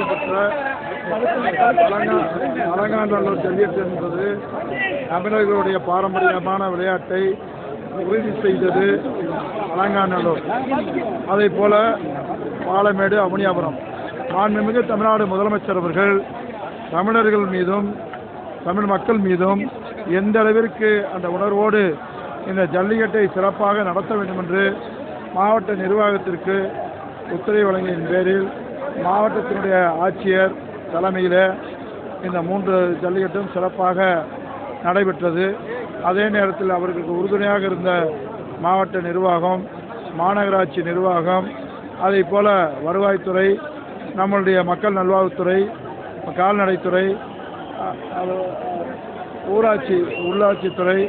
நடைபெற்ற அலங்காநல்லூர் ஜல்லிக்கட்டு என்பது தமிழர்களுடைய பாரம்பரியமான விளையாட்டை உறுதி செய்தது அலங்காநல்லூர். அதே போல பாலமேடு, அவனியாபுரம். மாண்புமிகு தமிழ்நாடு முதலமைச்சர் அவர்கள் தமிழர்கள் மீதும் தமிழ் மக்கள் மீதும் எந்த அளவிற்கு அந்த உணர்வோடு இந்த ஜல்லிக்கட்டை சிறப்பாக நடத்த வேண்டும் என்று மாவட்ட நிர்வாகத்திற்கு உத்தரவு வழங்கியின் பேரில் மாவட்டத்தினுடைய ஆட்சியர் தலைமையில் இந்த 3 ஜல்லிக்கட்டும் சிறப்பாக நடைபெற்றது. அதே நேரத்தில் அவர்களுக்கு உறுதுணையாக இருந்த மாவட்ட நிர்வாகம், மாநகராட்சி நிர்வாகம், அதே போல வருவாய்த்துறை, நம்மளுடைய மக்கள் நல்வாழ்வுத்துறை, கால்நடைத்துறை, ஊராட்சி உள்ளாட்சித்துறை,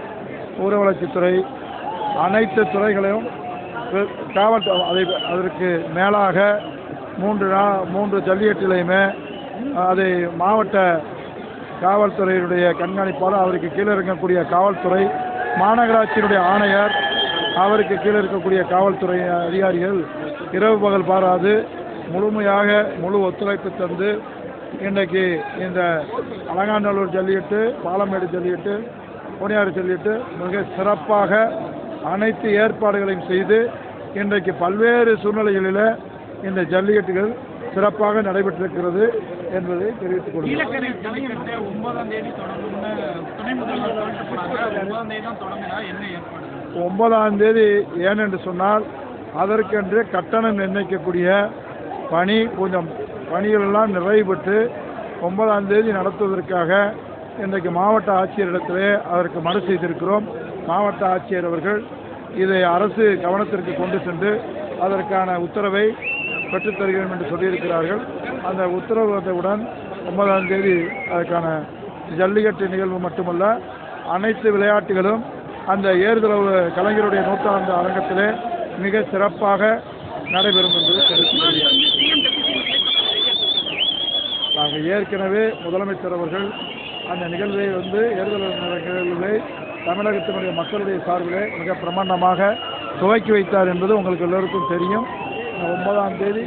ஊர வளர்ச்சித்துறை, அனைத்து துறைகளையும் காவல் அதற்கு மேலாக 3 ஜல்லிக்கட்டிலையுமே அதை மாவட்ட காவல்துறையினுடைய கண்காணிப்பாளர், அவருக்கு கீழே இருக்கக்கூடிய காவல்துறை, மாநகராட்சியினுடைய ஆணையர், அவருக்கு கீழே இருக்கக்கூடிய காவல்துறை அதிகாரிகள் இரவு பகல் பாராது முழுமையாக முழு ஒத்துழைப்பு தந்து இன்றைக்கு இந்த அலங்காநல்லூர் ஜல்லிக்கட்டு, பாலமேடு ஜல்லிக்கட்டு, பொனியாறு ஜல்லிக்கட்டு மிக சிறப்பாக அனைத்து ஏற்பாடுகளையும் செய்து இன்றைக்கு பல்வேறு சூழ்நிலைகளில் இந்த ஜல்லிக்கட்டுகள் சிறப்பாக நடைபெற்றிருக்கிறது என்பதை தெரிவித்துக் கொள்கிறேன். 9ஆம் தேதி ஏனென்று சொன்னால் அதற்கென்று கட்டணம் நிர்ணயிக்கக்கூடிய கொஞ்சம் பணிகளெல்லாம் நிறைவு பெற்று 9ஆம் தேதி நடத்துவதற்காக இன்றைக்கு மாவட்ட ஆட்சியரிடத்திலே அதற்கு மனு செய்திருக்கிறோம். மாவட்ட ஆட்சியர் அவர்கள் இதை அரசு கவனத்திற்கு கொண்டு சென்று அதற்கான உத்தரவை பெற்றுத் தருகிறோம் என்று சொல்லியிருக்கிறார்கள். அந்த உத்தரவு வந்தவுடன் 9ஆம் தேதி அதற்கான ஜல்லிக்கட்டு நிகழ்வு மட்டுமல்ல, அனைத்து விளையாட்டுகளும் அந்த ஏறுதழுவு கலைஞருடைய 100ஆண்டு அரங்கத்திலே மிக சிறப்பாக நடைபெறும் என்பது தெரிவித்துள்ளது. நாங்கள் ஏற்கனவே முதலமைச்சர் அவர்கள் அந்த நிகழ்வை ஏறுதழுவு நிகழ்வை தமிழகத்தினுடைய மக்களுடைய சார்பிலே மிக பிரமாண்டமாக துவக்கி வைத்தார் என்பது உங்களுக்கு எல்லோருக்கும் தெரியும். 9ஆம் தேதி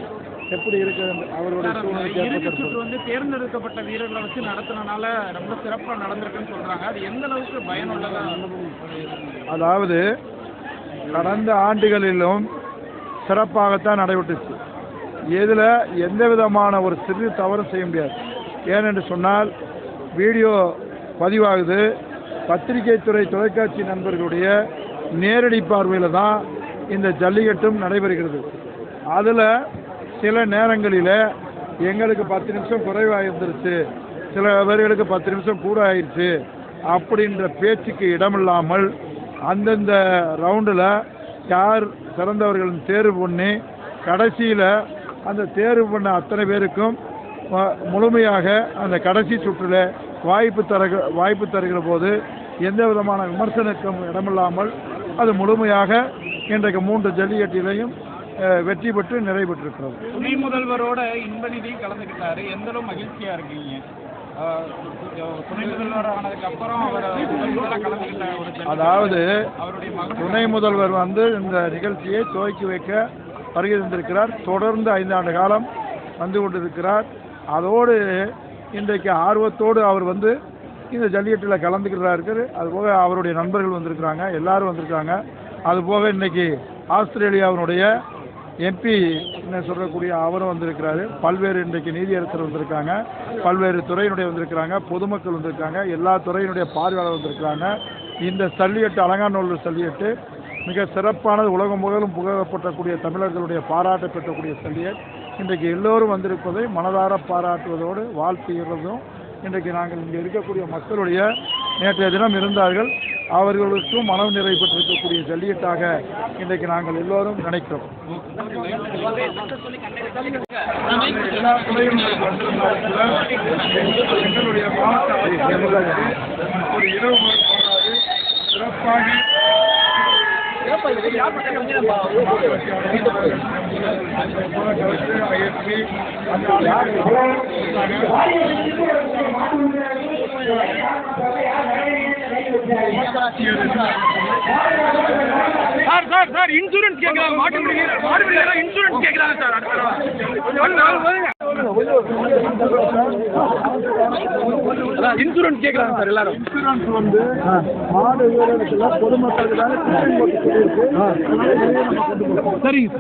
எப்படி இருக்கிறது அவருடைய சூழ்நிலை தேர்ந்தெடுக்கப்பட்ட வீரர்களை வச்சு நடத்தினால ரொம்ப சிறப்பாக நடந்திருக்குன்னு சொல்றாங்க. அது எந்த அளவுக்கு பயனுள்ளதா? அதாவது கடந்த ஆண்டுகளிலும் சிறப்பாகத்தான் நடைபெற்றுச்சு. இதில் எந்த விதமான ஒரு சிறு தவறும் செய்ய முடியாது. ஏனென்று சொன்னால் வீடியோ பதிவாகுது, பத்திரிகை துறை தொலைக்காட்சி நண்பர்களுடைய நேரடி பார்வையில் தான் இந்த ஜல்லிக்கட்டும் நடைபெறுகிறது. அதில் சில நேரங்களில் எங்களுக்கு 10 நிமிஷம் குறைவாக இருந்துருச்சு, சில பேர்களுக்கு 10 நிமிஷம் கூட ஆயிடுச்சு அப்படின்ற பேச்சுக்கு இடமில்லாமல் அந்தந்த ரவுண்டில் யார் சிறந்தவர்களின் தேர்வு பண்ணி கடைசியில் அந்த தேர்வு பண்ண அத்தனை பேருக்கும் முழுமையாக அந்த கடைசி சுற்றில் வாய்ப்பு தருகிற போது எந்த விதமான விமர்சனக்கும் இடமில்லாமல் அது முழுமையாக இன்றைக்கு 3 ஜல்லிக்கட்டிலையும் வெற்றி பெற்று நிறைவு பெற்றிருக்கிறது. துணை முதல்வரோட இன்ப நிதியும் கலந்துக்கிட்டாரு. எந்த அளவு மகிழ்ச்சியா இருக்கீங்க? துணை முதல்வர் ஆனதுக்கு அப்புறம் அதாவது துணை முதல்வர் இந்த நிகழ்ச்சியை துவக்கி வைக்க வருகை தந்திருக்கிறார். தொடர்ந்து 5 ஆண்டு காலம் வந்து கொண்டிருக்கிறார். அதோடு இன்றைக்கு ஆர்வத்தோடு அவர் இந்த ஜல்லிக்கட்டில் கலந்துக்கிறார்கள். அதுபோக அவருடைய நண்பர்கள் வந்திருக்கிறாங்க, எல்லாரும் வந்திருக்காங்க. அதுபோக இன்றைக்கி ஆஸ்திரேலியாவினுடைய எம்பி என்ன சொல்லக்கூடிய அவரும் வந்திருக்கிறாரு. பல்வேறு இன்றைக்கு நீதியரசர் வந்திருக்காங்க, பல்வேறு துறையினுடைய வந்திருக்கிறாங்க, பொதுமக்கள் வந்திருக்காங்க, எல்லா துறையினுடைய பார்வையாளர் வந்திருக்கிறாங்க. இந்த ஜல்லிக்கட்டு அலங்காநல்லூர் ஜல்லிக்கட்டு மிக சிறப்பானது, உலகம் முழுவதும் புகழப்பட்டக்கூடிய தமிழர்களுடைய பாராட்ட பெற்றக்கூடிய ஜல்லிக்கட்டு. இன்றைக்கு எல்லோரும் வந்திருப்பதை மனதார பாராட்டுவதோடு வாழ்த்துகிறதும் இன்றைக்கு நாங்கள் இங்கே இருக்கக்கூடிய மக்களுடைய நேற்றைய தினம் இருந்தார்கள், அவர்களுக்கும் மனம் நிறைவு பெற்றிருக்கக்கூடிய ஜல்லிக்கட்டாக இன்றைக்கு நாங்கள் எல்லோரும் நினைக்கிறோம். எல்லா துறையும் எங்களுடைய மாவட்ட ஒரு இரவு போராது சிறப்பாக சார் இன்சூரன்ஸ் கேட்கலாம், மாட்டு இன்சூரன்ஸ் கேட்கலாம் சார். இன்சூரன்ஸ் கேட்குறாங்க சார் எல்லாரும். இன்சூரன்ஸ் வந்து மாடு வீரர்களுக்கு பொதுமக்களுக்கு சரிங்க.